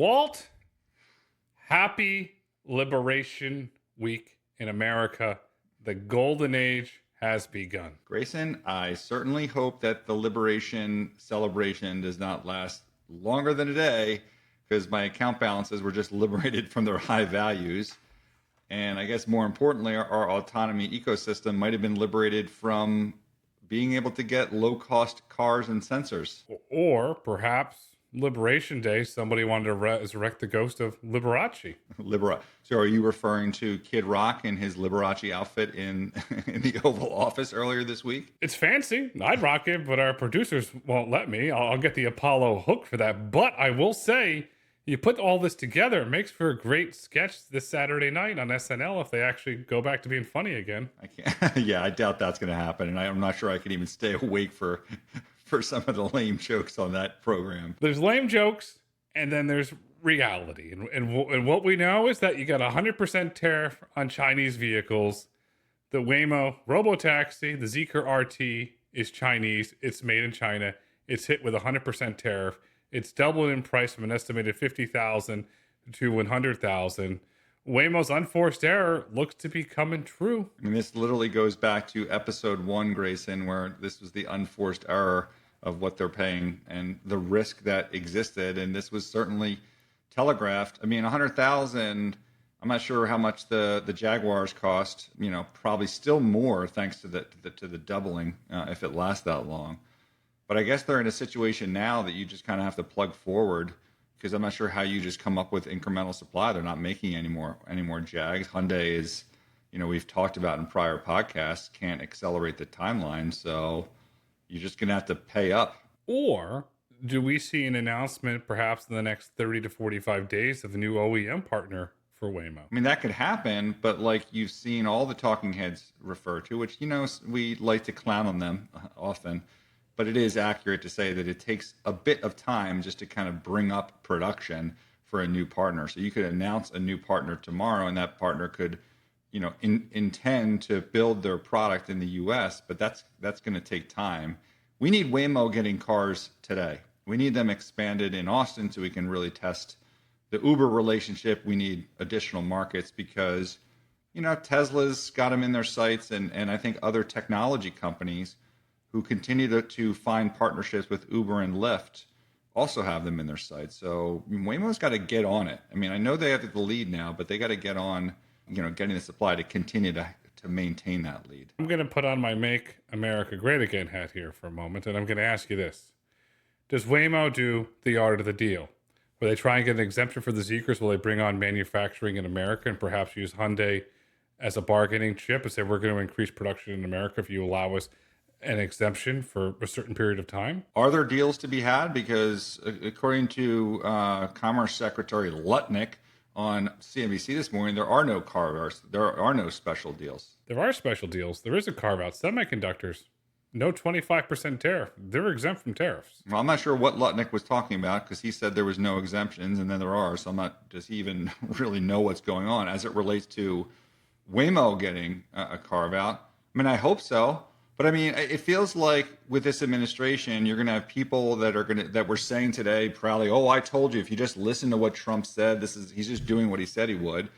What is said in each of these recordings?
Walt, happy Liberation Week in America. The golden age has begun. Grayson, I certainly hope that the liberation celebration does not last longer than a day, because my account balances were just liberated from their high values. And I guess more importantly, our autonomy ecosystem might have been liberated from being able to get low-cost cars and sensors. Or perhaps Liberation Day, somebody wanted to resurrect the ghost of Liberace. So are you referring to Kid Rock in his Liberace outfit in the Oval Office earlier this week? It's fancy. I'd rock it, but our producers won't let me. I'll get the Apollo hook for that. But I will say, you put all this together, it makes for a great sketch this Saturday night on SNL if they actually go back to being funny again. I can't. Yeah, I doubt that's going to happen, and I'm not sure I can even stay awake for some of the lame jokes on that program. There's lame jokes, and then there's reality. And what we know is that you got 100% tariff on Chinese vehicles. The Waymo robotaxi, the Zeekr RT, is Chinese. It's made in China. It's hit with 100% tariff. It's doubled in price from an estimated 50,000 to 100,000. Waymo's unforced error looks to be coming true. I mean, this literally goes back to episode 1, Grayson, where this was the unforced error of what they're paying and the risk that existed. And this was certainly telegraphed. I mean, 100,000, I'm not sure how much the Jaguars cost, probably still more thanks to the doubling, if it lasts that long. But I guess they're in a situation now that you just kind of have to plug forward, because I'm not sure how you just come up with incremental supply. They're not making any more Jags. Hyundai is, we've talked about in prior podcasts, can't accelerate the timeline. So you're just going to have to pay up. Or do we see an announcement perhaps in the next 30 to 45 days of a new OEM partner for Waymo? I mean, that could happen, but like you've seen all the talking heads refer to, which, we like to clown on them often. But it is accurate to say that it takes a bit of time just to kind of bring up production for a new partner. So you could announce a new partner tomorrow, and that partner could, intend to build their product in the U.S., but that's going to take time. We need Waymo getting cars today. We need them expanded in Austin so we can really test the Uber relationship. We need additional markets because, Tesla's got them in their sights, and I think other technology companies who continue to find partnerships with Uber and Lyft also have them in their sights. So Waymo's got to get on it. I mean, I know they have the lead now, but they got to get on, getting the supply to continue to maintain that lead. I'm going to put on my Make America Great Again hat here for a moment, and I'm going to ask you this. Does Waymo do the art of the deal? Will they try and get an exemption for the Zeekrs? Will they bring on manufacturing in America and perhaps use Hyundai as a bargaining chip and say, we're going to increase production in America if you allow us an exemption for a certain period of time? Are there deals to be had? Because according to Commerce Secretary Lutnick on CNBC this morning, there are no carve-outs. There are no special deals. There are special deals. There is a carve-out. Semiconductors, no 25% tariff. They're exempt from tariffs. Well, I'm not sure what Lutnick was talking about, because he said there was no exemptions, and then there are. So does he even really know what's going on as it relates to Waymo getting a carve-out? I mean, I hope so. But I mean, it feels like with this administration, you're going to have people that were saying today proudly, "Oh, I told you, if you just listen to what Trump said, he's just doing what he said he would."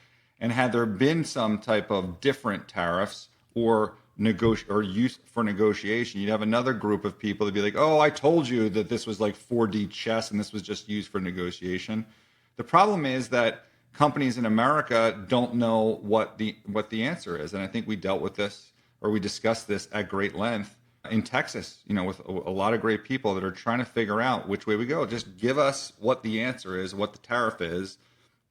And had there been some type of different tariffs or use for negotiation, you'd have another group of people to be like, "Oh, I told you that this was like 4D chess and this was just used for negotiation." The problem is that companies in America don't know what the answer is, and I think we dealt with this, or we discussed this at great length in Texas, with a lot of great people that are trying to figure out which way we go. Just give us what the answer is, what the tariff is,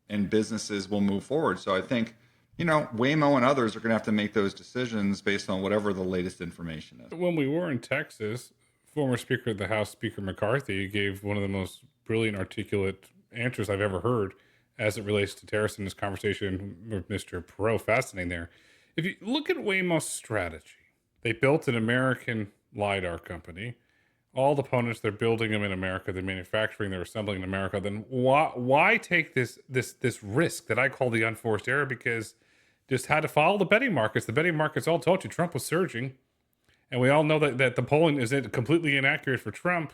and businesses will move forward. So I think, Waymo and others are going to have to make those decisions based on whatever the latest information is. When we were in Texas, former Speaker of the House, Speaker McCarthy, gave one of the most brilliant, articulate answers I've ever heard as it relates to tariffs in this conversation with Mr. Perot. Fascinating there. If you look at Waymo's strategy, they built an American LiDAR company. All the components, they're building them in America. They're manufacturing, they're assembling in America. Then why take this risk that I call the unforced error? Because just had to follow the betting markets. The betting markets all told you Trump was surging. And we all know that the polling is completely inaccurate for Trump.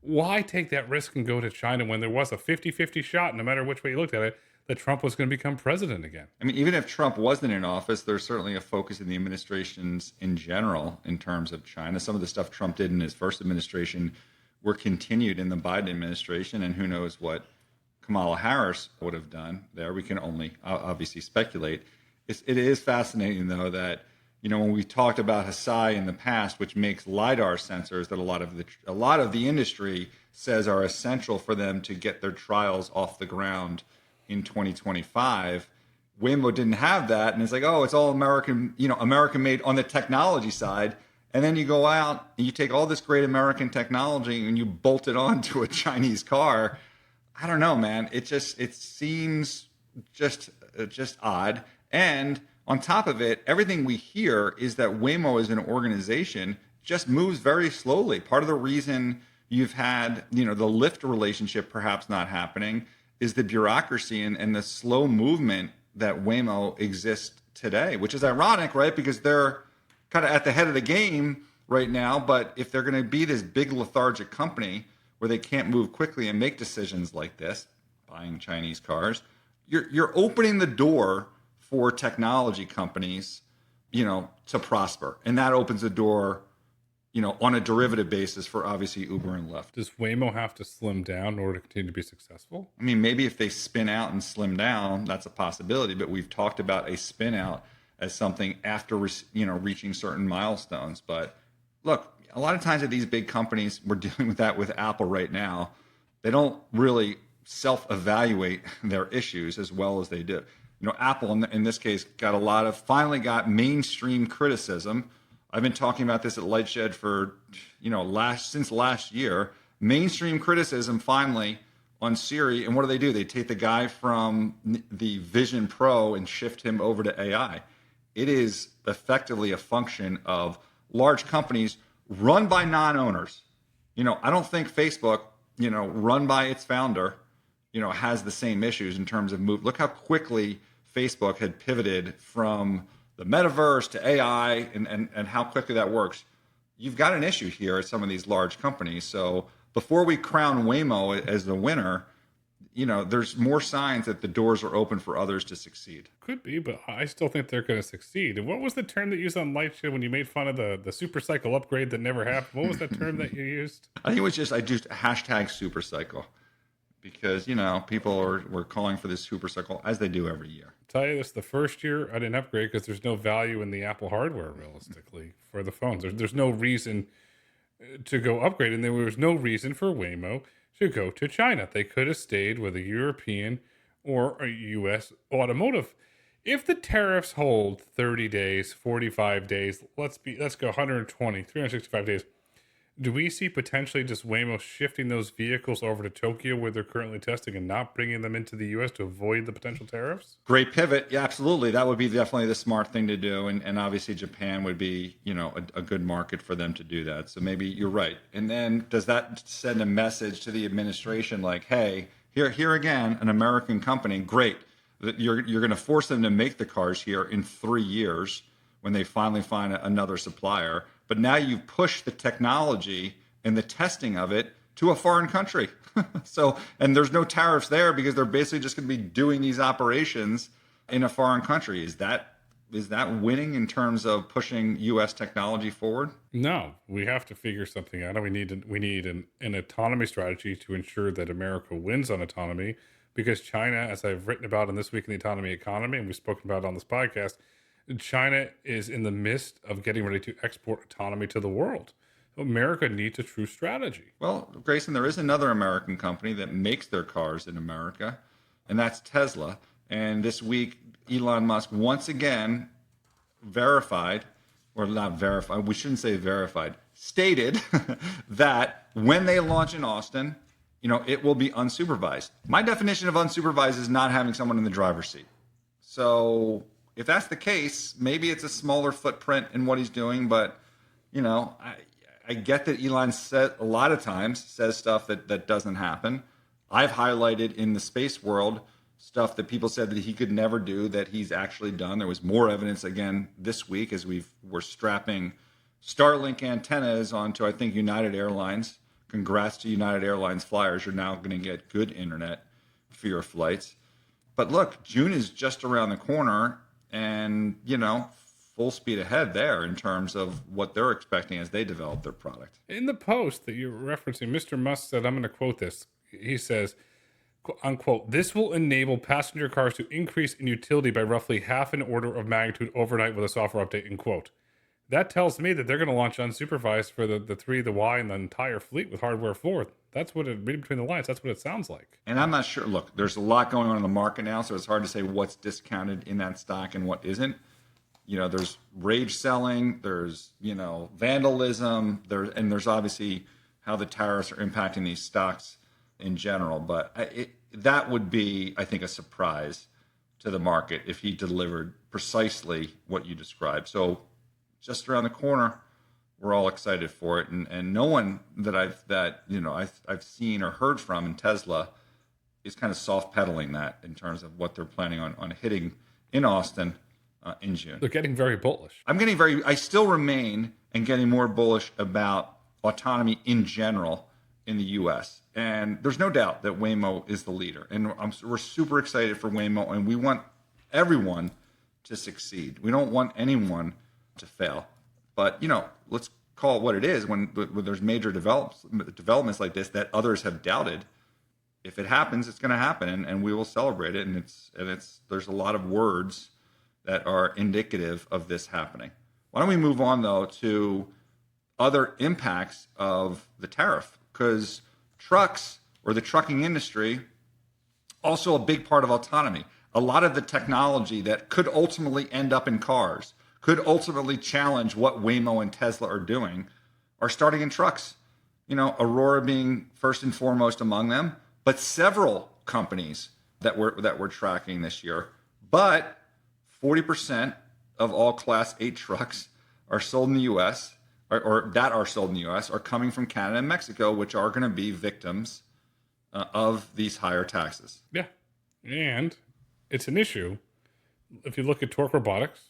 Why take that risk and go to China when there was a 50-50 shot, no matter which way you looked at it, that Trump was going to become president again? I mean, even if Trump wasn't in office, there's certainly a focus in the administrations in general in terms of China. Some of the stuff Trump did in his first administration were continued in the Biden administration, and who knows what Kamala Harris would have done there. We can only obviously speculate. It is fascinating, though, that when we talked about Hesai in the past, which makes LiDAR sensors that a lot of the industry says are essential for them to get their trials off the ground in 2025. Waymo didn't have that, and it's like, oh, it's all American, American made on the technology side. And then you go out and you take all this great American technology and you bolt it onto a Chinese car. I don't know, man. It seems just odd. And on top of it, everything we hear is that Waymo as an organization just moves very slowly. Part of the reason you've had, the Lyft relationship perhaps not happening is the bureaucracy and the slow movement that Waymo exists today, which is ironic, right? Because they're kind of at the head of the game right now. But if they're going to be this big lethargic company where they can't move quickly and make decisions like this, buying Chinese cars, you're opening the door for technology companies, to prosper. And that opens the door, on a derivative basis for obviously Uber and Lyft. Does Waymo have to slim down in order to continue to be successful? I mean, maybe if they spin out and slim down, that's a possibility. But we've talked about a spin out as something after, reaching certain milestones. But look, a lot of times at these big companies, we're dealing with that with Apple right now. They don't really self-evaluate their issues as well as they do. Apple in this case finally got mainstream criticism. I've been talking about this at Lightshed for, since last year. Mainstream criticism finally on Siri. And what do? They take the guy from the Vision Pro and shift him over to AI. It is effectively a function of large companies run by non-owners. I don't think Facebook, run by its founder, has the same issues in terms of move. Look how quickly Facebook had pivoted from the metaverse to AI and how quickly that works. You've got an issue here at some of these large companies. So before we crown Waymo as the winner, there's more signs that the doors are open for others to succeed. Could be, but I still think they're going to succeed. And what was the term that you used on Lightshed when you made fun of the super cycle upgrade that never happened? What was that term that you used? I think it was just hashtag super cycle. Because, people were calling for this super cycle as they do every year. I'll tell you this, the first year I didn't upgrade because there's no value in the Apple hardware realistically for the phones. There's no reason to go upgrade, and there was no reason for Waymo to go to China. They could have stayed with a European or a U.S. automotive. If the tariffs hold 30 days, 45 days, let's go 120, 365 days, do we see potentially just Waymo shifting those vehicles over to Tokyo where they're currently testing and not bringing them into the U.S. to avoid the potential tariffs? Great pivot. Yeah, absolutely. That would be definitely the smart thing to do. And obviously Japan would be, a good market for them to do that. So maybe you're right. And then does that send a message to the administration like, hey, here again, an American company, great, that you're going to force them to make the cars here in 3 years when they finally find another supplier. But now you've pushed the technology and the testing of it to a foreign country. And there's no tariffs there because they're basically just going to be doing these operations in a foreign country. Is that winning in terms of pushing U.S. technology forward? No, we have to figure something out. We need an autonomy strategy to ensure that America wins on autonomy, because China, as I've written about in This Week in the Autonomy Economy, and we've spoken about on this podcast, China is in the midst of getting ready to export autonomy to the world. America needs a true strategy. Well, Grayson, there is another American company that makes their cars in America, and that's Tesla. And this week, Elon Musk once again verified, or not verified, we shouldn't say verified, stated that when they launch in Austin, it will be unsupervised. My definition of unsupervised is not having someone in the driver's seat. So if that's the case, maybe it's a smaller footprint in what he's doing, but I get that Elon said a lot of times says stuff that doesn't happen. I've highlighted in the space world stuff that people said that he could never do that he's actually done. There was more evidence again this week as we're strapping Starlink antennas onto, I think, United Airlines congrats to United Airlines flyers. You're now going to get good internet for your flights. But look, June is just around the corner, and, full speed ahead there in terms of what they're expecting as they develop their product. In the post that you're referencing, Mr. Musk said, I'm going to quote this. He says, unquote, "This will enable passenger cars to increase in utility by roughly half an order of magnitude overnight with a software update," end quote. That tells me that they're going to launch unsupervised for the 3, the Y, and the entire fleet with hardware 4. That's what it, reading between the lines, that's what it sounds like. And I'm not sure. Look, there's a lot going on in the market now, so it's hard to say what's discounted in that stock and what isn't. There's rage selling, there's, vandalism, there's obviously how the tariffs are impacting these stocks in general. But that would be, I think, a surprise to the market if he delivered precisely what you described. So just around the corner, we're all excited for it. And no one that I've seen or heard from in Tesla is kind of soft pedaling that in terms of what they're planning on hitting in Austin in June. They're getting very bullish. I still remain and getting more bullish about autonomy in general in the U.S. And there's no doubt that Waymo is the leader. And we're super excited for Waymo, and we want everyone to succeed. We don't want anyone to fail. But, let's call it what it is. When there's major developments like this that others have doubted, if it happens, it's going to happen, and we will celebrate it. And there's a lot of words that are indicative of this happening. Why don't we move on, though, to other impacts of the tariff? Because trucks, or the trucking industry, also a big part of autonomy. A lot of the technology that could ultimately end up in cars, could ultimately challenge what Waymo and Tesla are doing, are starting in trucks. Aurora being first and foremost among them, but several companies that we're tracking this year. But 40% of all Class 8 trucks are sold in the U.S., or that are sold in the U.S., are coming from Canada and Mexico, which are going to be victims of these higher taxes. Yeah. And it's an issue. If you look at Torque Robotics,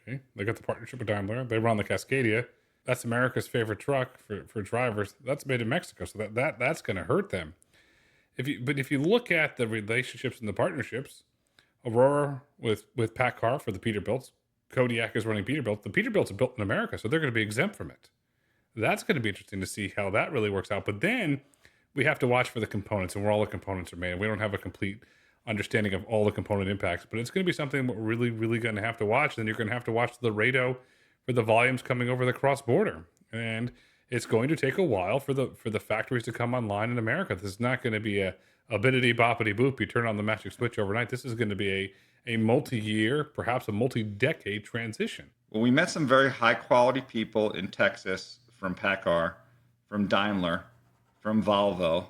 okay, they got the partnership with Daimler. They run the Cascadia. That's America's favorite truck for drivers. That's made in Mexico, so that's going to hurt them. But if you look at the relationships and the partnerships, Aurora with PACCAR for the Peterbilts, Kodiak is running Peterbilt. The Peterbilts are built in America, so they're going to be exempt from it. That's going to be interesting to see how that really works out. But then we have to watch for the components and where all the components are made. We don't have a complete understanding of all the component impacts, but it's going to be something we're really, really going to have to watch. Then you're going to have to watch the Laredo for the volumes coming over the cross border, and it's going to take a while for the factories to come online in America. This is not going to be a biddity boppity boop. You turn on the magic switch overnight. This is going to be a multi-year, perhaps a multi-decade transition. Well, we met some very high-quality people in Texas from PACCAR, from Daimler, from Volvo.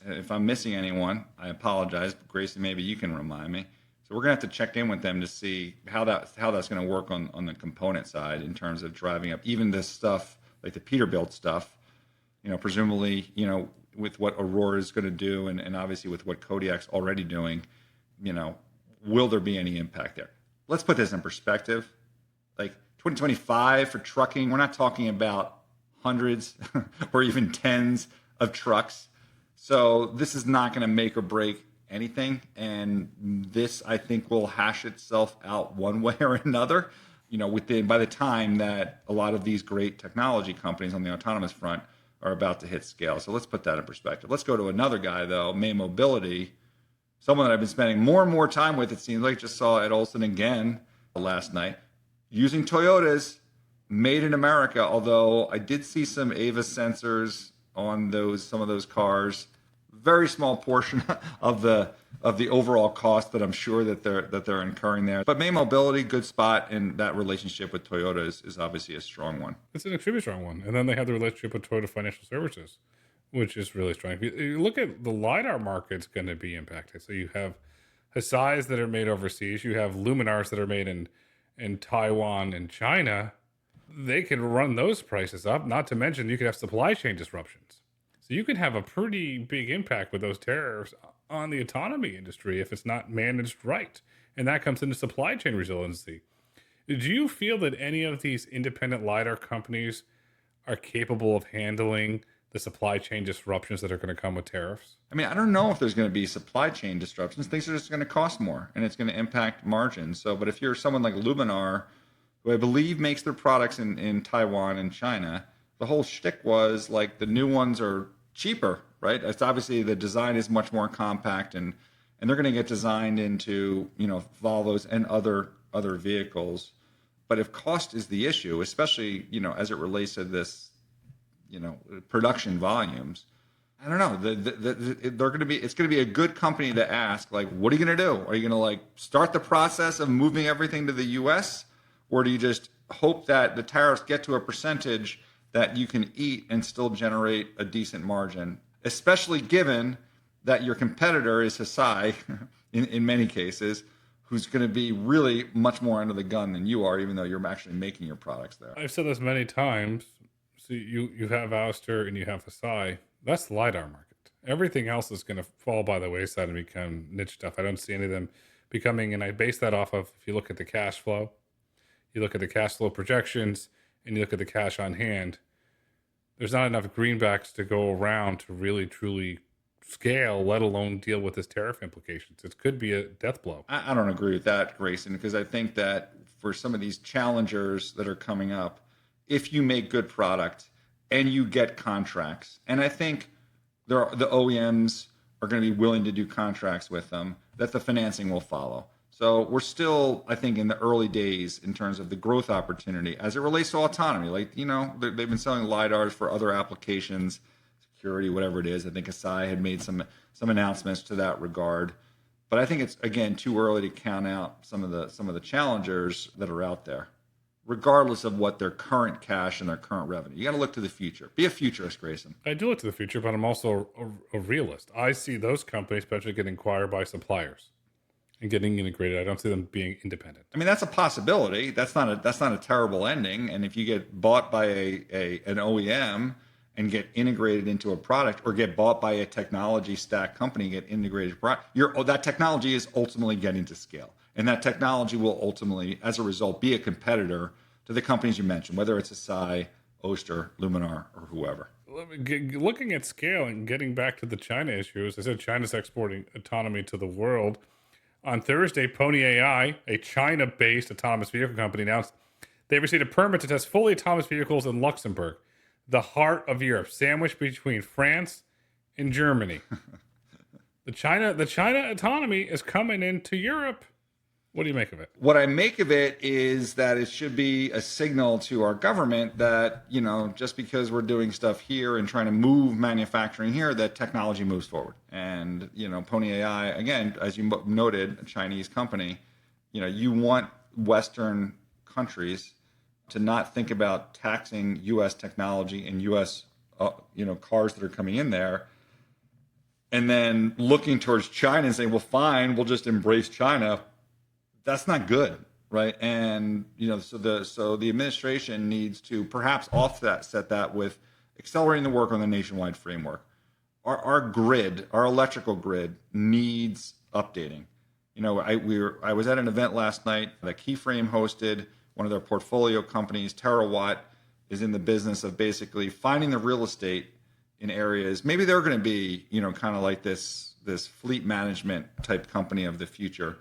If I'm missing anyone, I apologize. Grayson, maybe you can remind me. So we're going to have to check in with them to see how that's going to work on the component side in terms of driving up even this stuff, like the Peterbilt stuff, presumably, with what Aurora is going to do and obviously with what Kodiak's already doing, will there be any impact there? Let's put this in perspective. Like 2025 for trucking, we're not talking about hundreds or even tens of trucks. So this is not going to make or break anything. And this, I think, will hash itself out one way or another, by the time that a lot of these great technology companies on the autonomous front are about to hit scale. So let's put that in perspective. Let's go to another guy, though, May Mobility, someone that I've been spending more and more time with, it seems like. Just saw Ed Olson again last night, using Toyotas made in America, although I did see some AVA sensors on some of those cars. Very small portion of the overall cost that I'm sure that they're incurring there. But May Mobility, good spot, and that relationship with Toyota is obviously a strong one. It's an extremely strong one. And then they have the relationship with Toyota Financial Services, which is really strong. If you look at the LiDAR market's going to be impacted. So you have Hesais that are made overseas. You have Luminars that are made in Taiwan and China. They can run those prices up, not to mention you could have supply chain disruptions. So you can have a pretty big impact with those tariffs on the autonomy industry if it's not managed right. And that comes into supply chain resiliency. Do you feel that any of these independent LiDAR companies are capable of handling the supply chain disruptions that are going to come with tariffs? I mean, I don't know if there's going to be supply chain disruptions. Things are just going to cost more, and it's going to impact margins. So, but if you're someone like Luminar, who I believe makes their products in Taiwan and China, the whole shtick was like the new ones are cheaper, right? It's obviously the design is much more compact, and they're going to get designed into Volvos and other vehicles. But if cost is the issue, especially as it relates to this production volumes, I don't know. They're going to be. It's going to be a good company to ask. Like, what are you going to do? Are you going to start the process of moving everything to the U.S., or do you just hope that the tariffs get to a percentage that you can eat and still generate a decent margin? Especially given that your competitor is Hesai, in many cases, who's going to be really much more under the gun than you are, even though you're actually making your products there. I've said this many times. So you have Ouster and you have Hesai. That's the LiDAR market. Everything else is going to fall by the wayside and become niche stuff. I don't see any of them becoming, and I base that off of, if you look at the cash flow, you look at the cash flow projections, and you look at the cash on hand, there's not enough greenbacks to go around to really, truly scale, let alone deal with this tariff implications. It could be a death blow. I don't agree with that, Grayson, because I think that for some of these challengers that are coming up, if you make good product and you get contracts, and I think the OEMs are going to be willing to do contracts with them, that the financing will follow. So we're still, I think, in the early days in terms of the growth opportunity as it relates to autonomy. They've been selling LiDARs for other applications, security, whatever it is. I think Hesai had made some announcements to that regard. But I think it's, again, too early to count out some of the challengers that are out there, regardless of what their current cash and their current revenue. You got to look to the future. Be a futurist, Grayson. I do look to the future, but I'm also a realist. I see those companies especially getting acquired by suppliers and getting integrated. I don't see them being independent. I mean, that's a possibility. That's not a terrible ending. And if you get bought by an OEM and get integrated into a product, or get bought by a technology stack company, get integrated product, that technology is ultimately getting to scale. And that technology will ultimately, as a result, be a competitor to the companies you mentioned, whether it's Hesai, Ouster, Luminar, or whoever. Looking at scale and getting back to the China issue, as I said, China's exporting autonomy to the world. On Thursday, Pony.ai, a China-based autonomous vehicle company, announced they received a permit to test fully autonomous vehicles in Luxembourg, the heart of Europe, sandwiched between France and Germany. The China autonomy is coming into Europe. What do you make of it? What I make of it is that it should be a signal to our government that, just because we're doing stuff here and trying to move manufacturing here, that technology moves forward. And, Pony.ai, again, as you noted, a Chinese company, you want Western countries to not think about taxing U.S. technology and U.S. cars that are coming in there, and then looking towards China and saying, well, fine, we'll just embrace China. That's not good, right? And so the administration needs to perhaps offset that with accelerating the work on the nationwide framework. Our grid, our electrical grid, needs updating. I was at an event last night that Keyframe hosted. One of their portfolio companies, Terawatt, is in the business of basically finding the real estate in areas. Maybe they're going to be, kind of like this fleet management type company of the future.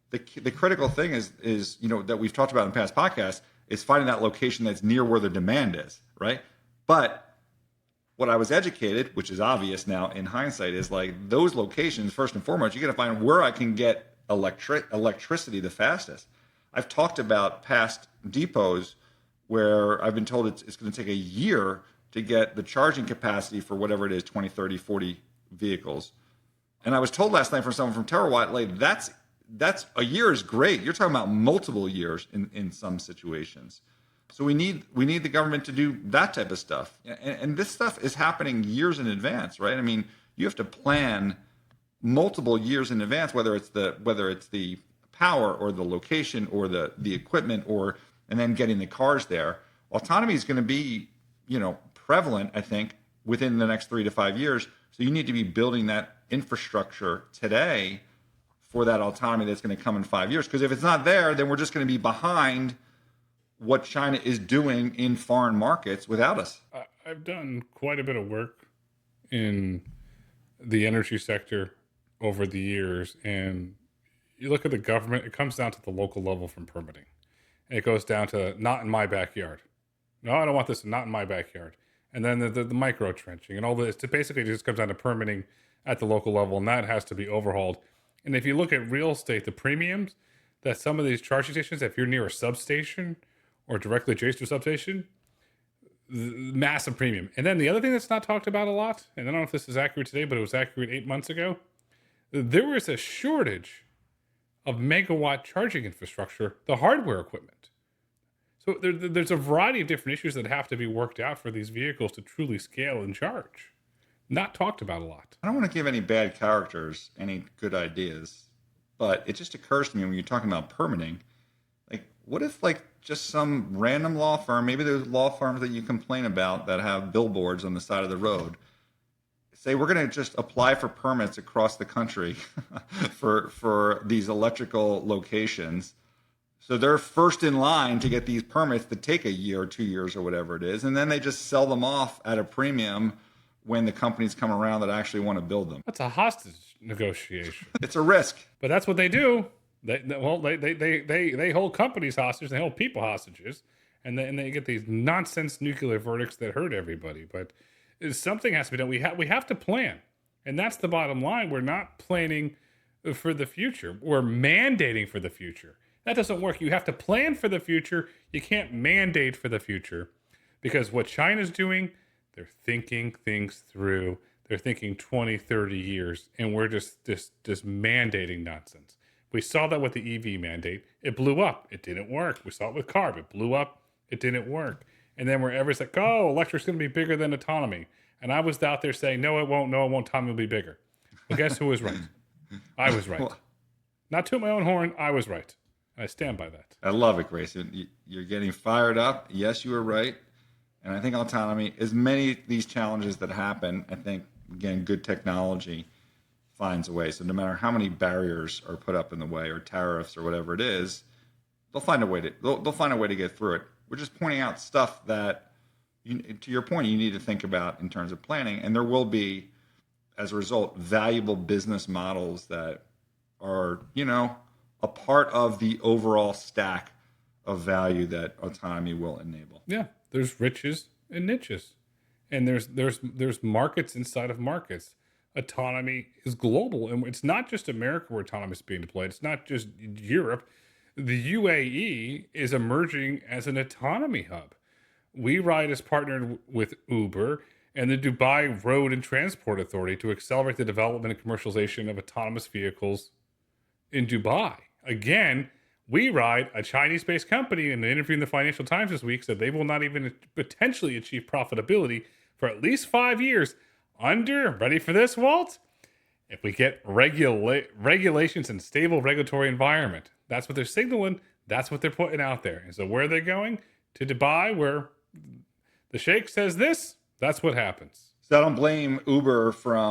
The critical thing is that we've talked about in past podcasts is finding that location that's near where the demand is, right? But what I was educated, which is obvious now in hindsight, is like those locations, first and foremost, you got to find where I can get electricity the fastest. I've talked about past depots where I've been told it's going to take a year to get the charging capacity for whatever it is, 20, 30, 40 vehicles. And I was told last night from someone from Terawatt, like that's a year is great. You're talking about multiple years in some situations. So we need the government to do that type of stuff. And this stuff is happening years in advance, right? I mean, you have to plan multiple years in advance, whether it's the power or the location or the equipment and then getting the cars there. Autonomy is going to be, prevalent, I think, within the next 3 to 5 years. So you need to be building that infrastructure today for that autonomy that's going to come in 5 years. Because if it's not there, then we're just going to be behind what China is doing in foreign markets without us. I've done quite a bit of work in the energy sector over the years, and you look at the government, it comes down to the local level from permitting. And it goes down to not in my backyard. No, I don't want this not in my backyard. And then the micro trenching and all this, it basically just comes down to permitting at the local level, and that has to be overhauled. And if you look at real estate, the premiums that some of these charging stations, if you're near a substation or directly adjacent to a substation, massive premium. And then the other thing that's not talked about a lot, and I don't know if this is accurate today, but it was accurate 8 months ago, there was a shortage of megawatt charging infrastructure, the hardware equipment. So there's a variety of different issues that have to be worked out for these vehicles to truly scale and charge. Not talked about a lot. I don't want to give any bad characters any good ideas, but it just occurs to me when you're talking about permitting, like, what if, like, just some random law firm, maybe those law firms that you complain about that have billboards on the side of the road, say we're going to just apply for permits across the country for these electrical locations. So they're first in line to get these permits that take a year or 2 years or whatever it is. And then they just sell them off at a premium when the companies come around that actually want to build them. That's a hostage negotiation. It's a risk. But that's what they do. They hold companies hostage. They hold people hostages. And they get these nonsense nuclear verdicts that hurt everybody. But something has to be done. We have to plan. And that's the bottom line. We're not planning for the future. We're mandating for the future. That doesn't work. You have to plan for the future. You can't mandate for the future. Because what China's doing, they're thinking things through. They're thinking 20, 30 years. And we're just mandating nonsense. We saw that with the EV mandate. It blew up. It didn't work. We saw it with CARB. It blew up. It didn't work. And then wherever it's like, oh, electric's going to be bigger than autonomy. And I was out there saying, no, it won't. Autonomy will be bigger. Well, guess who was right? I was right. Not to my own horn. I was right. I stand by that. I love it, Grayson. You're getting fired up. Yes, you were right. And I think autonomy, as many of these challenges that happen, I think, again, good technology finds a way. So no matter how many barriers are put up in the way or tariffs or whatever it is, they'll find a way to get through it. We're just pointing out stuff that, to your point, you need to think about in terms of planning. And there will be, as a result, valuable business models that are, a part of the overall stack of value that autonomy will enable. Yeah, there's riches and niches, and there's markets inside of markets. Autonomy is global, and it's not just America where autonomy is being deployed. It's not just Europe. The UAE is emerging as an autonomy hub. WeRide is partnered with Uber and the Dubai Road and Transport Authority to accelerate the development and commercialization of autonomous vehicles in Dubai. Again, WeRide, a Chinese-based company, in an interview in the Financial Times this week, said they will not even potentially achieve profitability for at least 5 years under, ready for this, Walt? If we get regulations and stable regulatory environment. That's what they're signaling. That's what they're putting out there. And so where are they going? To Dubai, where the sheikh says this, that's what happens. So I don't blame Uber for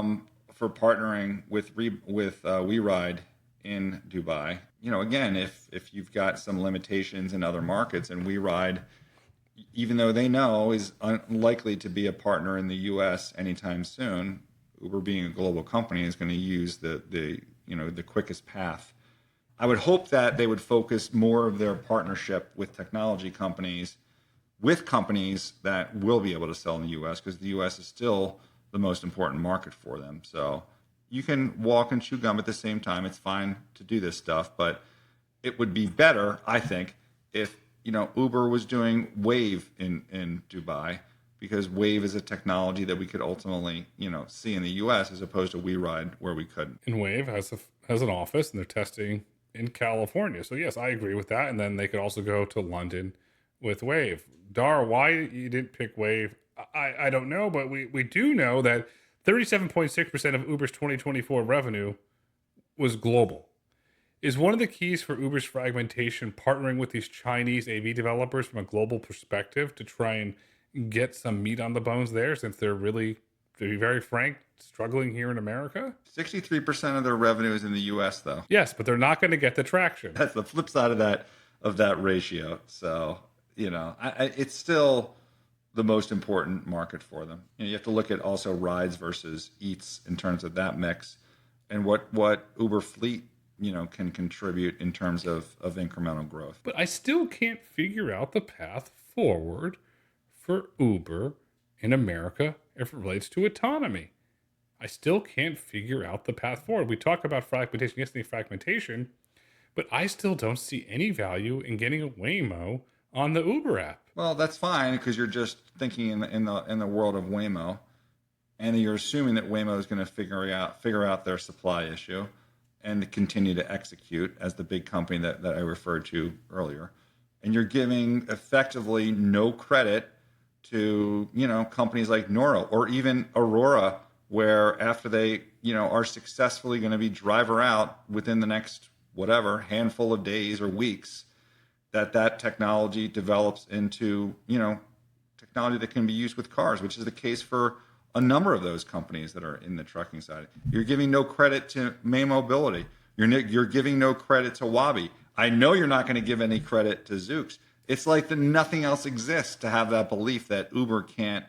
partnering with WeRide in Dubai. Again, if you've got some limitations in other markets, and WeRide, even though they know is unlikely to be a partner in the U.S. anytime soon, Uber being a global company is going to use the quickest path. I would hope that they would focus more of their partnership with technology companies, with companies that will be able to sell in the U.S., because the U.S. is still the most important market for them. So you can walk and chew gum at the same time. It's fine to do this stuff, but it would be better, I think, if Uber was doing Wave in Dubai, because Wave is a technology that we could ultimately see in the U.S. as opposed to WeRide where we couldn't. And Wave has an office, and they're testing in California. So yes, I agree with that. And then they could also go to London with Wave. Dara, why you didn't pick Wave? I don't know, but we do know that 37.6% of Uber's 2024 revenue was global. Is one of the keys for Uber's fragmentation partnering with these Chinese AV developers from a global perspective to try and get some meat on the bones there, since they're really, to be very frank, struggling here in America? 63% of their revenue is in the U.S., though. Yes, but they're not going to get the traction. That's the flip side of that ratio. So, it's still the most important market for them. You have to look at also rides versus eats in terms of that mix, and what Uber fleet can contribute in terms of incremental growth. But I still can't figure out the path forward for Uber in America if it relates to autonomy. I still can't figure out the path forward. We talk about fragmentation, yesterday fragmentation, but I still don't see any value in getting a Waymo on the Uber app. Well, that's fine because you're just thinking in the world of Waymo, and you're assuming that Waymo is going to figure out their supply issue and continue to execute as the big company that I referred to earlier. And you're giving effectively no credit to companies like Nuro or even Aurora, where after they are successfully going to be driver out within the next whatever handful of days or weeks, that technology develops into technology that can be used with cars, which is the case for a number of those companies that are in the trucking side. You're giving no credit to May Mobility. You're giving no credit to Wabi. I know you're not going to give any credit to Zoox. It's like that nothing else exists to have that belief that Uber can't,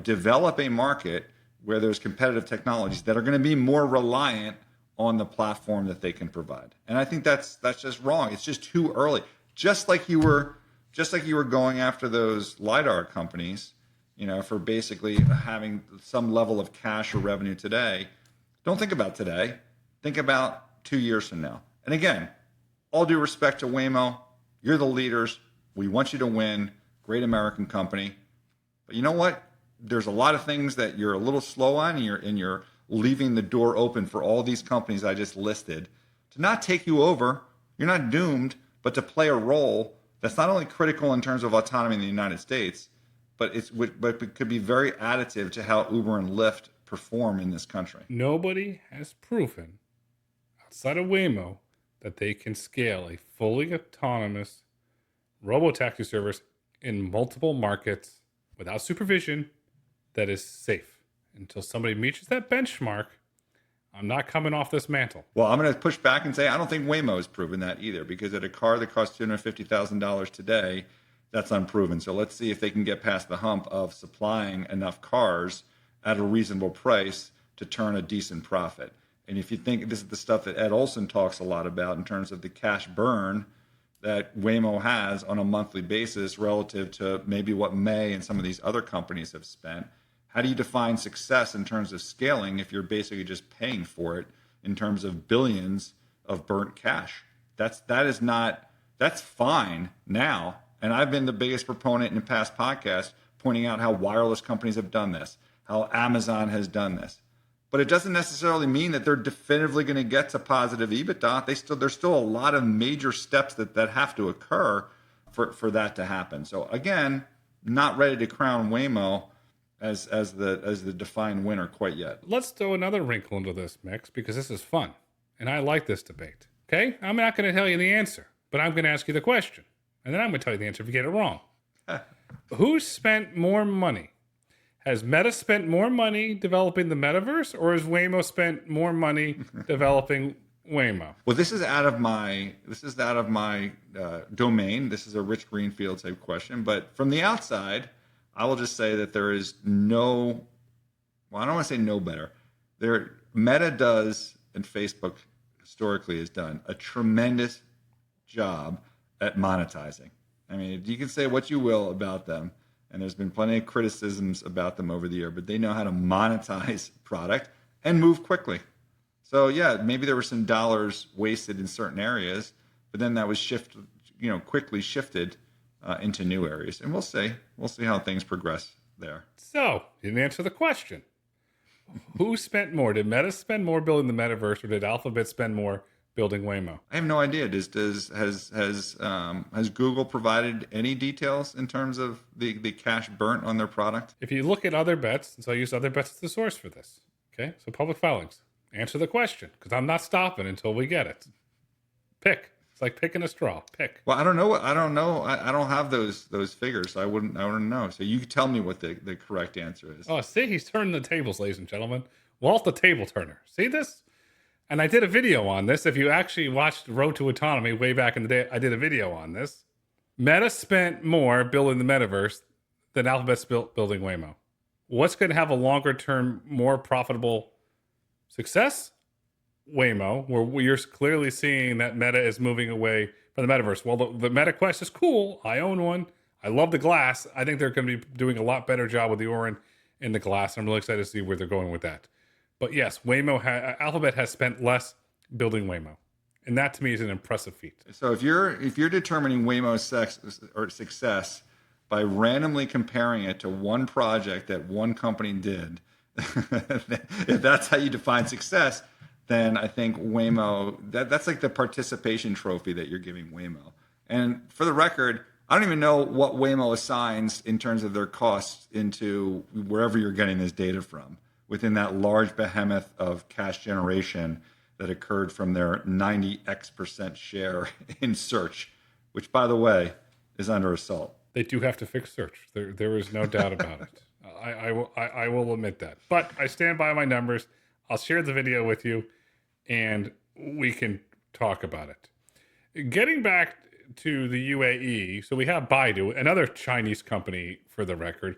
develop a market where there's competitive technologies that are going to be more reliant on the platform that they can provide. And I think that's just wrong. It's just too early. Just like you were going after those LiDAR companies, for basically having some level of cash or revenue today. Don't think about today. Think about 2 years from now. And again, all due respect to Waymo, you're the leaders. We want you to win. Great American company. But you know what? There's a lot of things that you're a little slow on, and you're leaving the door open for all these companies I just listed to not take you over. You're not doomed, but to play a role that's not only critical in terms of autonomy in the United States, but it could be very additive to how Uber and Lyft perform in this country. Nobody has proven outside of Waymo that they can scale a fully autonomous robotaxi service in multiple markets without supervision that is safe. Until somebody reaches that benchmark, I'm not coming off this mantle. Well, I'm going to push back and say I don't think Waymo has proven that either, because at a car that costs $250,000 today, that's unproven. So let's see if they can get past the hump of supplying enough cars at a reasonable price to turn a decent profit. And if you think this is the stuff that Ed Olson talks a lot about in terms of the cash burn that Waymo has on a monthly basis relative to maybe what May and some of these other companies have spent, how do you define success in terms of scaling if you're basically just paying for it in terms of billions of burnt cash? That's fine now. And I've been the biggest proponent in past podcasts pointing out how wireless companies have done this, how Amazon has done this. But it doesn't necessarily mean that they're definitively going to get to positive EBITDA. There's still a lot of major steps that have to occur for that to happen. So again, not ready to crown Waymo as the defined winner quite yet. Let's throw another wrinkle into this mix because this is fun. And I like this debate. Okay? I'm not going to tell you the answer, but I'm going to ask you the question. And then I'm going to tell you the answer if you get it wrong. Who spent more money? Has Meta spent more money developing the metaverse, or has Waymo spent more money developing Waymo? Well, this is out of my domain. This is a Rich Greenfield type question. But from the outside, I will just say that there is no. Well, I don't want to say no better. Meta does, and Facebook historically has done a tremendous job at monetizing. I mean, you can say what you will about them, and there's been plenty of criticisms about them over the year, but they know how to monetize product and move quickly. So yeah, maybe there were some dollars wasted in certain areas, but then that was quickly shifted into new areas, and we'll see how things progress there. So you didn't answer the question. Who spent more? Did Meta spend more building the metaverse, or did Alphabet spend more building Waymo? I have no idea. Has Google provided any details in terms of the cash burnt on their product? If you look at other bets, and so I use other bets as the source for this. Okay, so public filings. Answer the question, because I'm not stopping until we get it. Pick. It's like picking a straw. Pick. Well, I don't know. I don't have those figures. So I wouldn't know. So you tell me what the correct answer is. Oh, see, he's turning the tables, ladies and gentlemen. Walt the table turner. See this? And I did a video on this. If you actually watched Road to Autonomy way back in the day, I did a video on this. Meta spent more building the metaverse than Alphabet's building Waymo. What's going to have a longer term, more profitable success? Waymo, where you're clearly seeing that Meta is moving away from the metaverse. Well, the Meta Quest is cool. I own one. I love the glass. I think they're going to be doing a lot better job with the Orin and the glass. I'm really excited to see where they're going with that. But yes, Alphabet has spent less building Waymo, and that to me is an impressive feat. So if you're determining Waymo's success by randomly comparing it to one project that one company did, if that's how you define success, then I think Waymo, that's like the participation trophy that you're giving Waymo. And for the record, I don't even know what Waymo assigns in terms of their costs into wherever you're getting this data from, within that large behemoth of cash generation that occurred from their 90x% share in search, which, by the way, is under assault. They do have to fix search. There is no doubt about it. I will admit that. But I stand by my numbers. I'll share the video with you, and we can talk about it. Getting back to the UAE, so we have Baidu, another Chinese company for the record.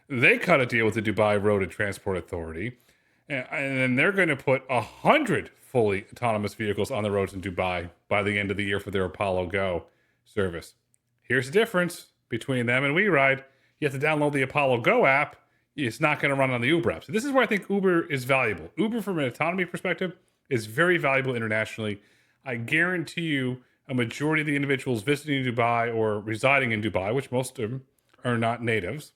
They cut a deal with the Dubai Road and Transport Authority, and then they're going to put 100 fully autonomous vehicles on the roads in Dubai by the end of the year for their Apollo Go service. Here's the difference between them and WeRide. You have to download the Apollo Go app. It's not going to run on the Uber app. So this is where I think Uber is valuable. Uber, from an autonomy perspective, is very valuable internationally. I guarantee you a majority of the individuals visiting Dubai or residing in Dubai, which most of them are not natives,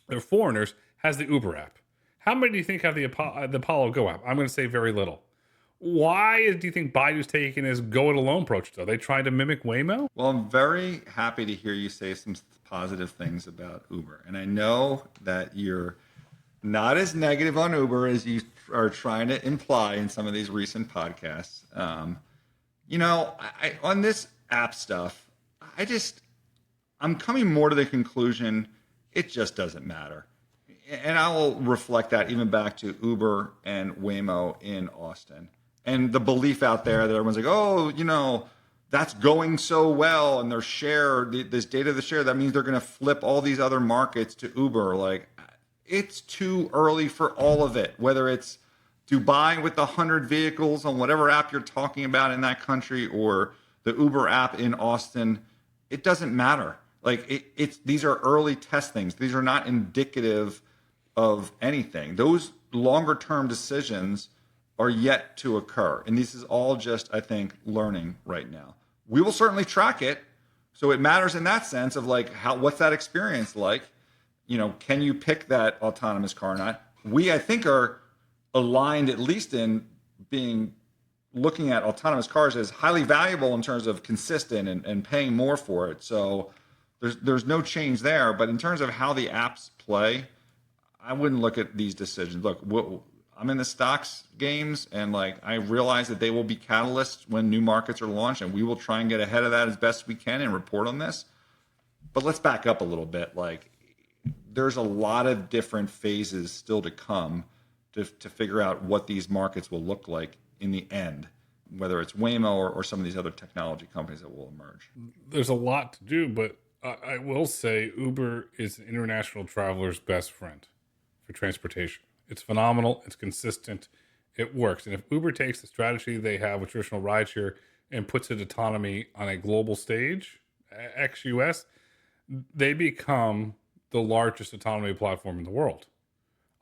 they're foreigners, has the Uber app. How many do you think have the Apollo Go app? I'm going to say very little. Why do you think Baidu's taking this go-it-alone approach, though? Are they trying to mimic Waymo? Well, I'm very happy to hear you say some positive things about Uber. And I know that you're not as negative on Uber as you are trying to imply in some of these recent podcasts. On this app stuff, I'm coming more to the conclusion it just doesn't matter. And I will reflect that even back to Uber and Waymo in Austin. And the belief out there that everyone's like, that's going so well, and their share, this data they share, that means they're going to flip all these other markets to Uber. Like, it's too early for all of it, whether it's Dubai with 100 vehicles on whatever app you're talking about in that country, or the Uber app in Austin. It doesn't matter. Like, these are early test things. These are not indicative of anything. Those longer term decisions are yet to occur. And this is all just, I think, learning right now. We will certainly track it. So it matters in that sense of like, what's that experience like? Can you pick that autonomous car or not? We, I think, are aligned at least in looking at autonomous cars as highly valuable in terms of consistent and paying more for it. So there's no change there. But in terms of how the apps play, I wouldn't look at these decisions. Look, I'm in the stocks games, and I realize that they will be catalysts when new markets are launched, and we will try and get ahead of that as best we can and report on this. But let's back up a little bit. There's a lot of different phases still to come to figure out what these markets will look like in the end, whether it's Waymo or some of these other technology companies that will emerge. There's a lot to do, but I will say Uber is an international traveler's best friend for transportation. It's phenomenal. It's consistent. It works. And if Uber takes the strategy they have with traditional rideshare and puts it autonomy on a global stage, ex-US, they become the largest autonomy platform in the world.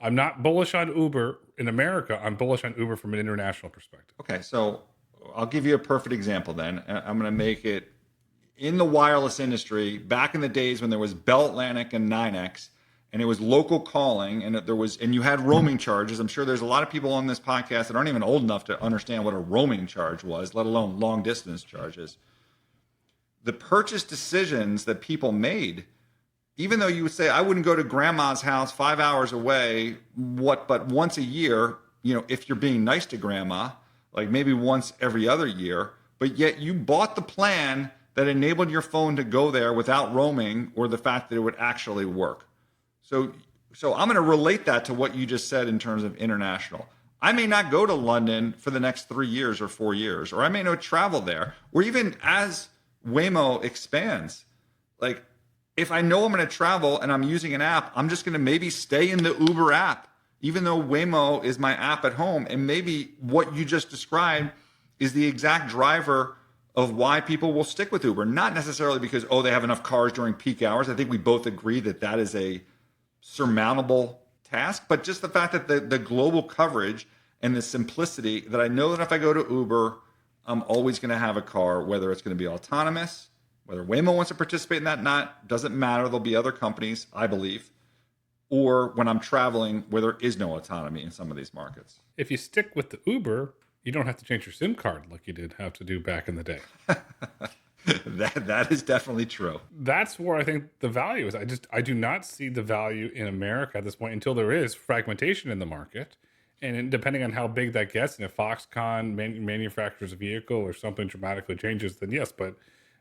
I'm not bullish on Uber in America. I'm bullish on Uber from an international perspective. Okay, so I'll give you a perfect example then. I'm going to make it in the wireless industry. Back in the days when there was Bell Atlantic and 9X, and it was local calling, and you had roaming charges. I'm sure there's a lot of people on this podcast that aren't even old enough to understand what a roaming charge was, let alone long distance charges. The purchase decisions that people made, even though you would say, I wouldn't go to grandma's house 5 hours away, but once a year, if you're being nice to grandma, like maybe once every other year, but yet you bought the plan that enabled your phone to go there without roaming or the fact that it would actually work. So I'm going to relate that to what you just said in terms of international. I may not go to London for the next 3 years or 4 years, or I may not travel there, or even as Waymo expands, if I know I'm going to travel and I'm using an app, I'm just going to maybe stay in the Uber app, even though Waymo is my app at home. And maybe what you just described is the exact driver of why people will stick with Uber. Not necessarily because, oh, they have enough cars during peak hours. I think we both agree that that is a surmountable task, but just the fact that the global coverage and the simplicity that I know that if I go to Uber, I'm always going to have a car, whether it's going to be autonomous, whether Waymo wants to participate in that, not, doesn't matter. There'll be other companies, I believe, or when I'm traveling where there is no autonomy in some of these markets. If you stick with the Uber, you don't have to change your SIM card like you did have to do back in the day. That is definitely true. That's where I think the value is. I do not see the value in America at this point until there is fragmentation in the market. And depending on how big that gets, and if Foxconn manufactures a vehicle or something dramatically changes, then yes. But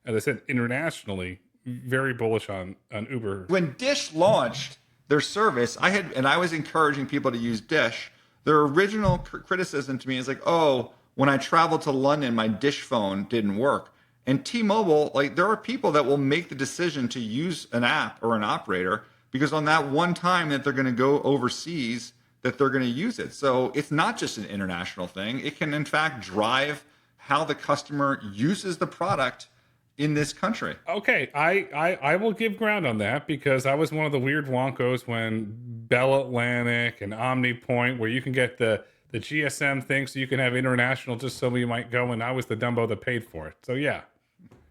as I said, internationally, very bullish on Uber. When Dish launched their service, I was encouraging people to use Dish. Their original criticism to me is like, oh, when I traveled to London, my Dish phone didn't work. And T-Mobile, like, there are people that will make the decision to use an app or an operator because on that one time that they're going to go overseas, that they're going to use it. So it's not just an international thing. It can, in fact, drive how the customer uses the product in this country. Okay, I will give ground on that because I was one of the weird wonkos when Bell Atlantic and OmniPoint, where you can get the GSM thing so you can have international just so you might go, and I was the Dumbo that paid for it. So yeah.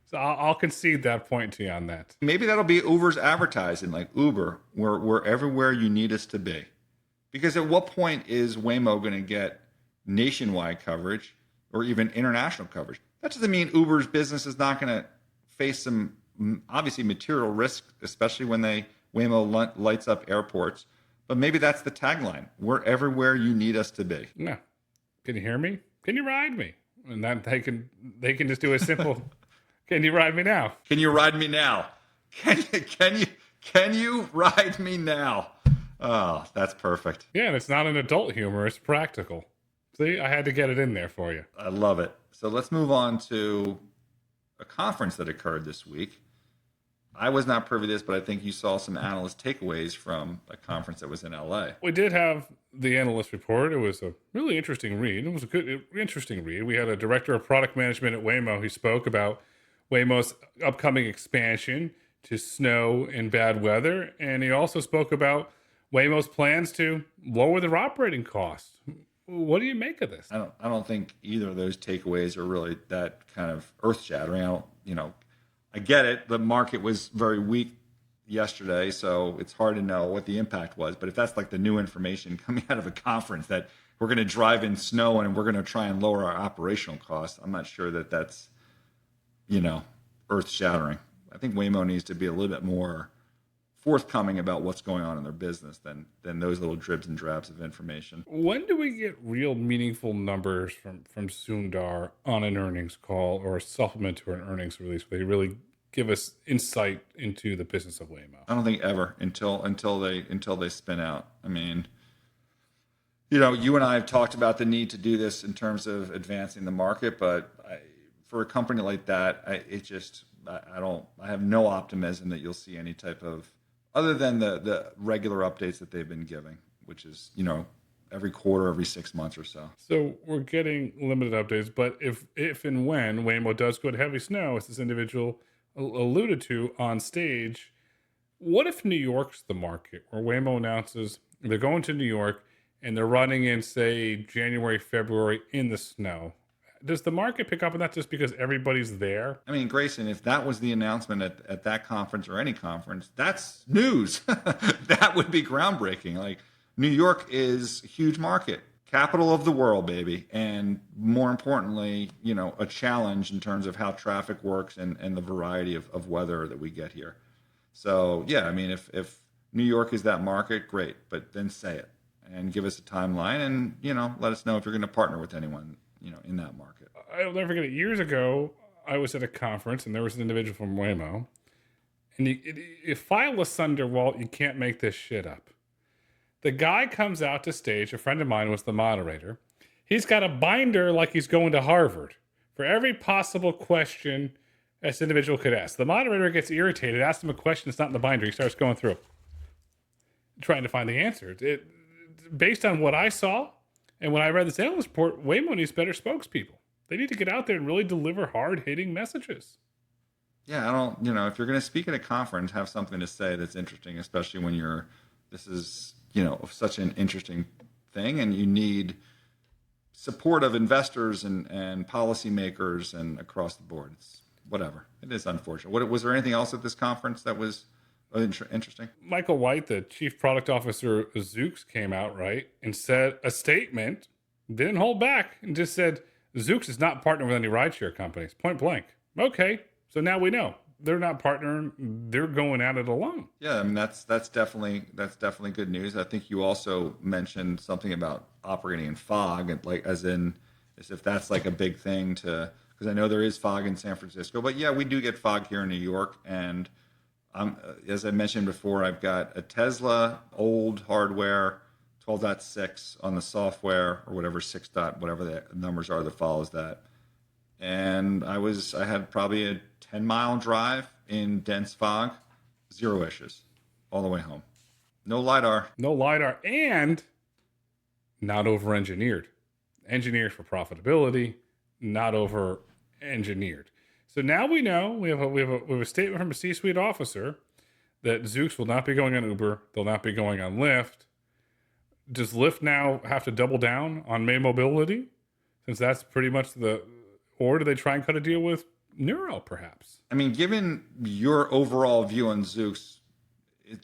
So I'll concede that point to you on that. Maybe that'll be Uber's advertising, like Uber, we're everywhere you need us to be. Because at what point is Waymo going to get nationwide coverage or even international coverage? That doesn't mean Uber's business is not going to face some obviously material risk, especially when Waymo lights up airports. But maybe that's the tagline. We're everywhere you need us to be. No. Can you hear me? Can you ride me? And that they can just do a simple can you ride me now? Can you ride me now? Can you ride me now? Oh, that's perfect. Yeah, and it's not an adult humor, it's practical. See, I had to get it in there for you. I love it. So let's move on to a conference that occurred this week. I was not privy to this, but I think you saw some analyst takeaways from a conference that was in LA. We did have the analyst report. It was a really interesting read. It was a good, interesting read. We had a director of product management at Waymo who spoke about Waymo's upcoming expansion to snow and bad weather. And he also spoke about Waymo's plans to lower their operating costs. What do you make of this? I don't think either of those takeaways are really that kind of earth-shattering. I get it. The market was very weak yesterday, so it's hard to know what the impact was. But if that's like the new information coming out of a conference that we're going to drive in snow and we're going to try and lower our operational costs, I'm not sure that that's, earth-shattering. I think Waymo needs to be a little bit more forthcoming about what's going on in their business than those little dribs and drabs of information. When do we get real meaningful numbers from Sundar on an earnings call or a supplement to an earnings release where they really give us insight into the business of Waymo? I don't think ever until they spin out. I mean, you and I have talked about the need to do this in terms of advancing the market, but for a company like that, I have no optimism that you'll see any type of, other than the regular updates that they've been giving, which is, every quarter, every 6 months or so. So we're getting limited updates, but if and when Waymo does go to heavy snow, as this individual alluded to on stage, what if New York's the market where Waymo announces they're going to New York and they're running in, say, January, February in the snow? Does the market pick up on that just because everybody's there? I mean, Grayson, if that was the announcement at that conference or any conference, that's news. That would be groundbreaking. Like, New York is a huge market, capital of the world, baby. And more importantly, a challenge in terms of how traffic works and the variety of weather that we get here. So, yeah, I mean, if New York is that market, great. But then say it and give us a timeline and, let us know if you're going to partner with anyone in that market. I'll never forget it. Years ago, I was at a conference and there was an individual from Waymo. And you file asunder, Walt, you can't make this shit up. The guy comes out to stage. A friend of mine was the moderator. He's got a binder like he's going to Harvard for every possible question This individual could ask. The moderator gets irritated, asks him a question that's not in the binder. He starts going through, trying to find the answer. Based on what I saw and when I read this analyst report, Waymo needs better spokespeople. They need to get out there and really deliver hard-hitting messages. Yeah, I don't, if you're going to speak at a conference, have something to say that's interesting, especially when this is, such an interesting thing and you need support of investors and policymakers and across the board. It's whatever. It is unfortunate. Was there anything else at this conference that was interesting? Michael White, the chief product officer of Zoox, came out, right, and said a statement, didn't hold back, and just said, Zoox is not partnering with any rideshare companies, point blank. Okay, so now we know. They're not partnering. They're going at it alone. Yeah, I mean that's definitely good news. I think you also mentioned something about operating in fog, and as if that's like a big thing because I know there is fog in San Francisco, but yeah, we do get fog here in New York. And as I mentioned before, I've got a Tesla old hardware 12.6 on the software or whatever 6. Whatever the numbers are that follows that. And I had probably a 10-mile drive in dense fog, 0 issues all the way home. No LiDAR. No LiDAR, and not over-engineered. Engineered for profitability, not over-engineered. So now we know we have a statement from a C-suite officer that Zoox will not be going on Uber. They'll not be going on Lyft. Does Lyft now have to double down on May Mobility? Since that's pretty much or do they try and cut a deal with Neuro, perhaps? I mean, given your overall view on Zoox,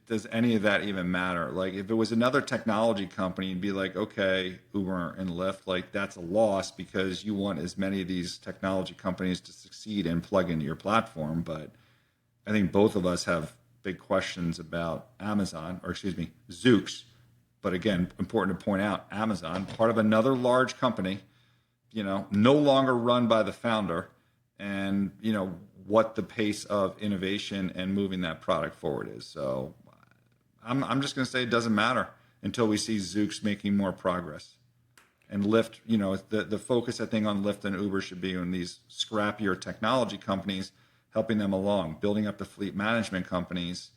does any of that even matter? Like, if it was another technology company, you'd be like, okay, Uber and Lyft, like that's a loss because you want as many of these technology companies to succeed and plug into your platform. But I think both of us have big questions about Zoox. But again, important to point out, Amazon, part of another large company, no longer run by the founder, and what the pace of innovation and moving that product forward is. So I'm just going to say it doesn't matter until we see Zoox making more progress. And Lyft, the focus I think on Lyft and Uber should be on these scrappier technology companies, helping them along, building up the fleet management companies,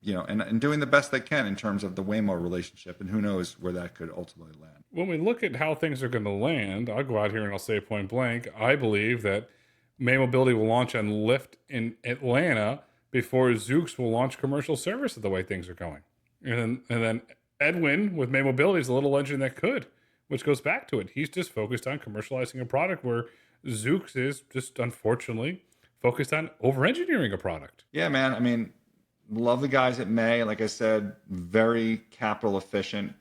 and doing the best they can in terms of the Waymo relationship. And who knows where that could ultimately land. When we look at how things are going to land, I'll go out here and I'll say point blank, I believe that May Mobility will launch on Lyft in Atlanta before Zoox will launch commercial service the way things are going. And then Edwin with May Mobility is a little engine that could, which goes back to it. He's just focused on commercializing a product where Zoox is just unfortunately focused on over-engineering a product. Yeah, man. I mean, love the guys at May. Like I said, very capital efficient.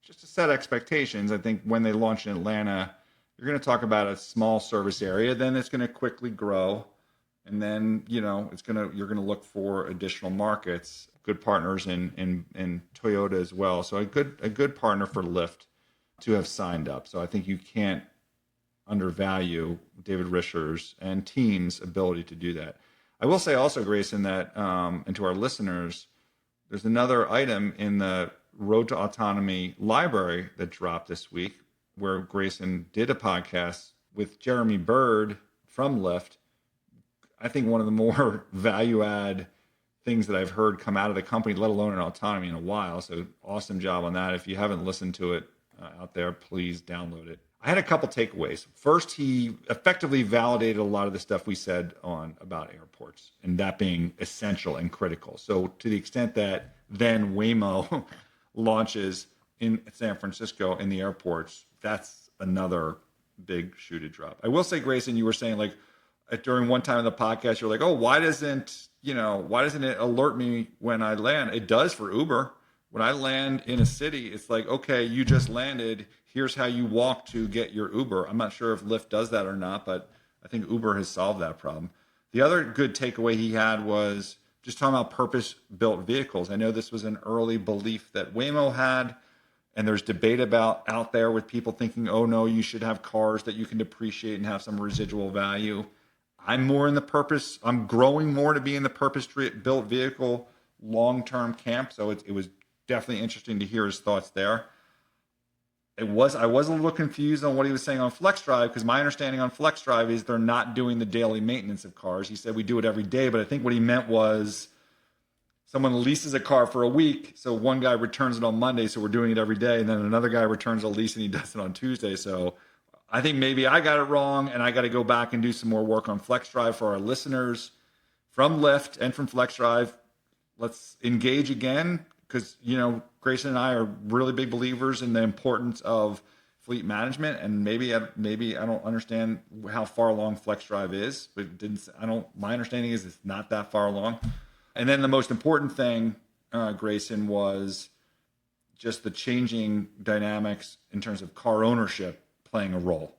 Just to set expectations, I think when they launch in Atlanta, you're going to talk about a small service area, then it's going to quickly grow, and then you're going to look for additional markets. Good partners in Toyota as well, so a good partner for Lyft to have signed up. So I think you can't undervalue David Risher's and team's ability to do that. I will say also, Grayson, that and to our listeners, there's another item in the Road to Autonomy library that dropped this week, where Grayson did a podcast with Jeremy Bird from Lyft. I think one of the more value add things that I've heard come out of the company, let alone in autonomy, in a while. So awesome job on that. If you haven't listened to it out there, please download it. I had a couple takeaways. First, he effectively validated a lot of the stuff we said about airports and that being essential and critical. So to the extent that then Waymo launches in San Francisco in the airports, that's another big shoe to drop. I will say, Grayson, you were saying like during one time in the podcast, you're like, oh, why doesn't it alert me when I land? It does for Uber. When I land in a city, it's like, okay, you just landed. Here's how you walk to get your Uber. I'm not sure if Lyft does that or not, but I think Uber has solved that problem. The other good takeaway he had was just talking about purpose-built vehicles. I know this was an early belief that Waymo had, and there's debate about out there with people thinking, oh no, you should have cars that you can depreciate and have some residual value. I'm growing more to be in the purpose-built vehicle long-term camp. So it was definitely interesting to hear his thoughts there. I was a little confused on what he was saying on FlexDrive, because my understanding on FlexDrive is they're not doing the daily maintenance of cars. He said we do it every day, but I think what he meant was someone leases a car for a week, so one guy returns it on Monday, so we're doing it every day, and then another guy returns a lease and he does it on Tuesday. So I think maybe I got it wrong, and I got to go back and do some more work on FlexDrive for our listeners from Lyft and from FlexDrive. Let's engage again, because Grayson and I are really big believers in the importance of fleet management, and maybe I don't understand how far along FlexDrive is, but it didn't. I don't. My understanding is it's not that far along. And then the most important thing, Grayson, was just the changing dynamics in terms of car ownership playing a role.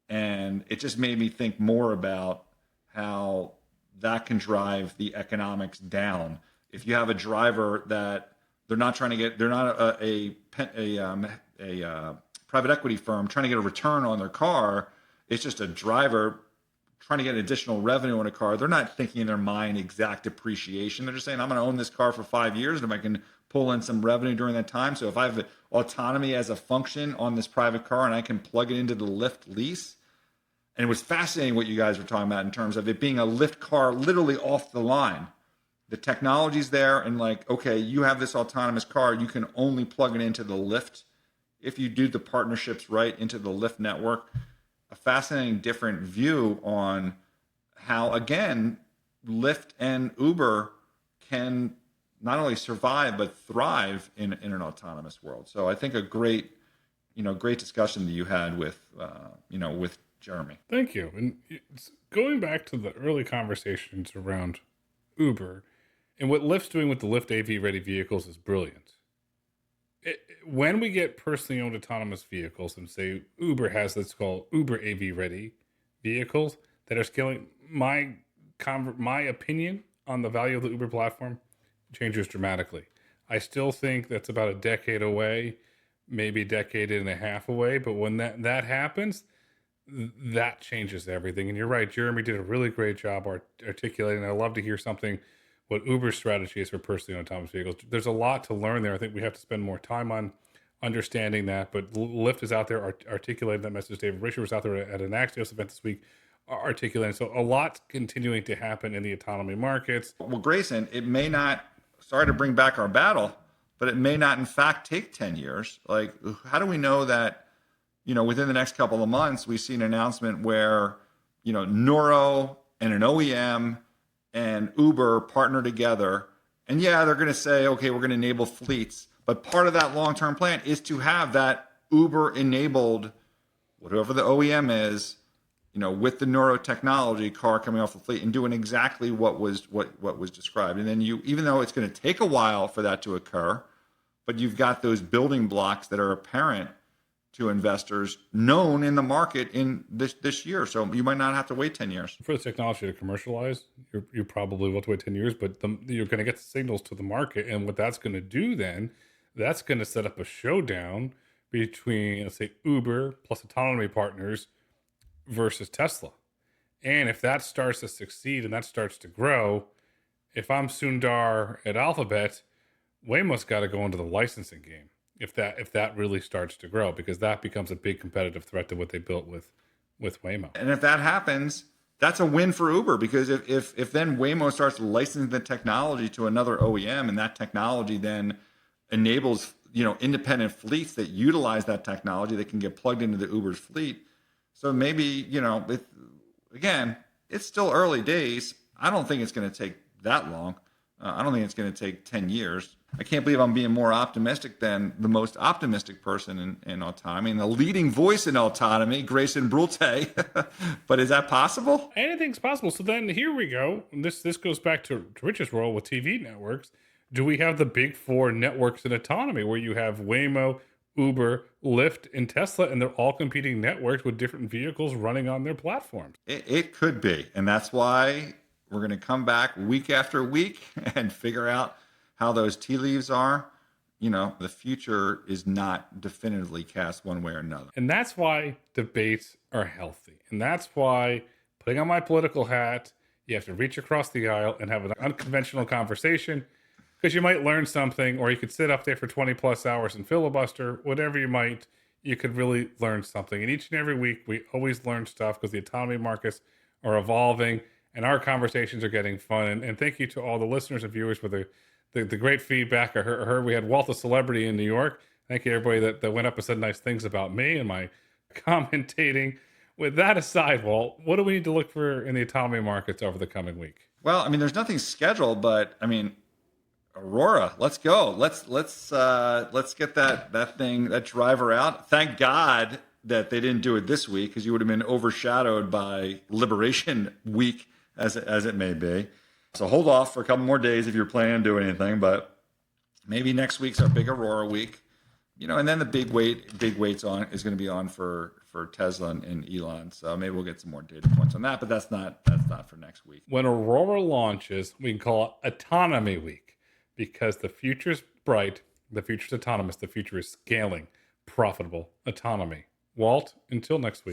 And it just made me think more about how that can drive the economics down. If you have a driver that they're not a private equity firm trying to get a return on their car, it's just a driver trying to get additional revenue on a car. They're not thinking in their mind exact depreciation. They're just saying, I'm going to own this car for 5 years, and if I can pull in some revenue during that time. So if I have autonomy as a function on this private car and I can plug it into the Lyft lease, and it was fascinating what you guys were talking about in terms of it being a Lyft car literally off the line. The technology's there, and like, okay, you have this autonomous car, you can only plug it into the Lyft if you do the partnerships right into the Lyft network. A fascinating different view on how, again, Lyft and Uber can not only survive but thrive in an autonomous world. So I think a great discussion that you had with with Jeremy. Thank you. And going back to the early conversations around Uber and what Lyft's doing with the Lyft AV ready vehicles is brilliant. When we get personally owned autonomous vehicles, and say Uber has what's called Uber AV ready vehicles that are scaling, my opinion on the value of the Uber platform changes dramatically. I still think that's about a decade away, maybe a decade and a half away. But when that happens, that changes everything. And you're right, Jeremy did a really great job articulating. I'd love to hear what Uber's strategy is for personally owned autonomous vehicles. There's a lot to learn there. I think we have to spend more time on understanding that. But Lyft is out there articulating that message. David Richard was out there at an Axios event this week articulating. So a lot continuing to happen in the autonomy markets. Well, Grayson, it may not, sorry to bring back our battle, but it may not in fact take 10 years. Like, how do we know that, within the next couple of months, we see an announcement where, Nuro and an OEM and Uber partner together. And yeah, they're going to say, okay, we're going to enable fleets. But part of that long-term plan is to have that Uber-enabled, whatever the OEM is, with the Nuro technology car coming off the fleet and doing exactly what was described. And then even though it's going to take a while for that to occur, but you've got those building blocks that are apparent to investors, known in the market in this year. So you might not have to wait 10 years. For the technology to commercialize, you probably will have to wait 10 years, but you're going to get the signals to the market. And what that's going to do then, that's going to set up a showdown between, let's say, Uber plus autonomy partners versus Tesla. And if that starts to succeed and that starts to grow, if I'm Sundar at Alphabet, Waymo's got to go into the licensing game. If that really starts to grow, because that becomes a big competitive threat to what they built with Waymo. And if that happens, that's a win for Uber, because if then Waymo starts licensing the technology to another OEM, and that technology then enables independent fleets that utilize that technology that can get plugged into the Uber's fleet. So maybe again, it's still early days. I don't think it's going to take that long. I don't think it's going to take 10 years. I can't believe I'm being more optimistic than the most optimistic person in autonomy and the leading voice in autonomy, Grayson Brulte. But is that possible? Anything's possible. So then here we go. This goes back to Rich's role with TV networks. Do we have the big four networks in autonomy where you have Waymo, Uber, Lyft, and Tesla, and they're all competing networks with different vehicles running on their platforms? It could be. And that's why we're going to come back week after week and figure out how those tea leaves are. The future is not definitively cast one way or another. And that's why debates are healthy. And that's why, putting on my political hat, you have to reach across the aisle and have an unconventional conversation, because you might learn something, or you could sit up there for 20 plus hours and filibuster, whatever you might you could really learn something. And each and every week, we always learn stuff because the autonomy markets are evolving and our conversations are getting fun. And thank you to all the listeners and viewers for the great feedback. I heard we had Walter Celebrity in New York. Thank you, everybody that went up and said nice things about me and my commentating. With that aside, Walt, what do we need to look for in the autonomy markets over the coming week? Well, I mean, there's nothing scheduled, but I mean, Aurora, let's go. Let's get that driver out. Thank God that they didn't do it this week, because you would have been overshadowed by Liberation Week, as it may be. So hold off for a couple more days if you're planning on doing anything, but maybe next week's our big Aurora week. And then the big weight's on is going to be on for Tesla and Elon. So maybe we'll get some more data points on that, but that's not for next week. When Aurora launches, we can call it Autonomy Week, because the future's bright, the future's autonomous, the future is scaling, profitable autonomy. Walt, until next week.